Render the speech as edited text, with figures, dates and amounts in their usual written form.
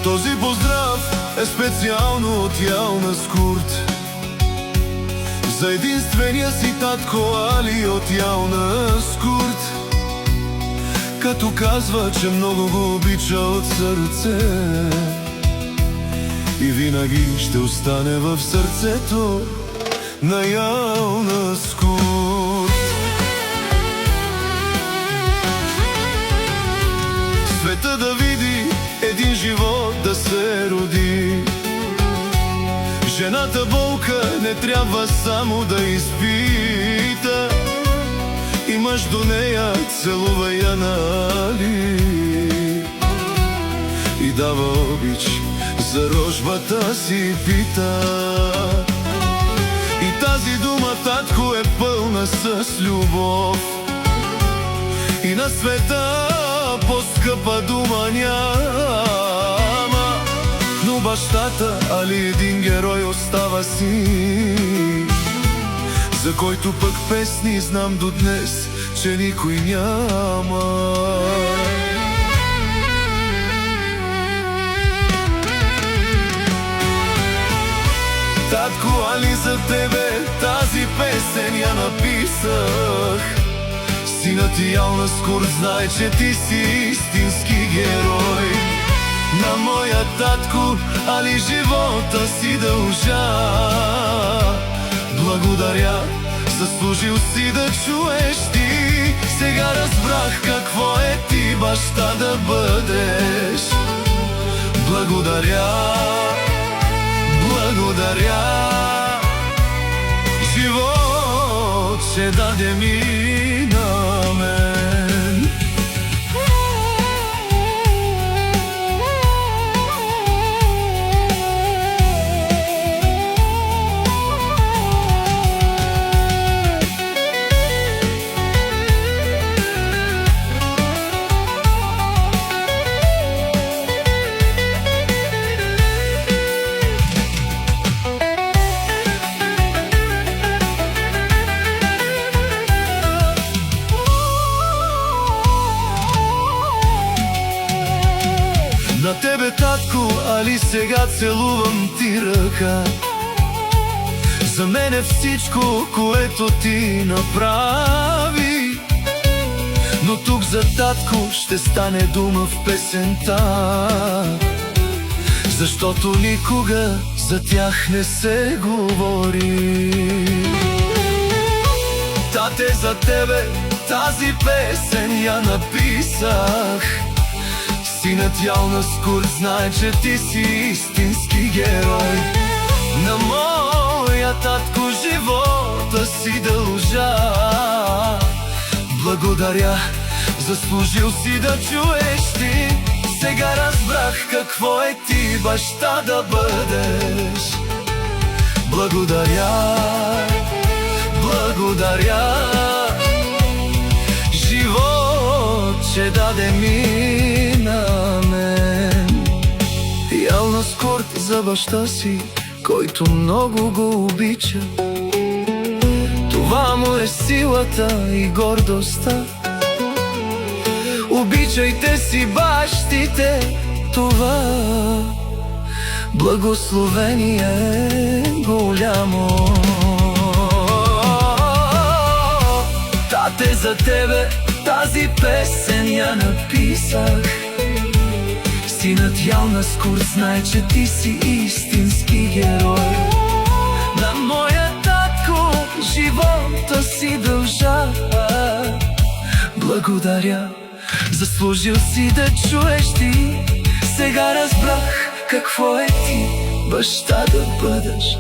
Този поздрав е специално от Ялна Скурт за единствения си татко Али от Ялна Скурт, като казва, че много го обича от сърце и винаги ще остане в сърцето на Ялна Скурт. Света да види, един живот да се роди. Жената болка не трябва само да изпита, и мъж до нея целува я на Али и дава обич, за рожбата си пита. И тази дума, татко, е пълна с любов, и на света по-скъпа дума няма. Но бащата Али един герой остава си, за който пък песни знам до днес, че никой няма. Татко Али, за тебе тази песен я написах. Синът ти Ялна Скурт знае, че ти си истински герой. На моя татко Али живота си дължа. Благодаря, заслужил си да чуеш ти. Сега разбрах какво е ти баща да бъдеш. Благодаря, благодаря. Живот ще даде ми на мен. На тебе, татко Али, сега целувам ти ръка. За мен е всичко, което ти направи, но тук за татко ще стане дума в песента, защото никога за тях не се говори. Тате, за тебе тази песен я написах. Синът Ялна Скурт знае, че ти си истински герой. На моя татко живота си дължа. Благодаря, заслужил си да чуеш ти. Сега разбрах какво е ти баща да бъдеш. Благодаря, благодаря. Живот ще даде ми на мен. Ялна Скурт за баща си, който много го обича. Това му е силата и гордостта. Обичайте си бащите, това благословение е голямо. Тате, за тебе тази песен я написах. Синът Ялна Скурт знае, че ти си истински герой. На моя татко живота си дължа. Благодаря, заслужил си да чуеш ти. Сега разбрах какво е ти баща да бъдеш.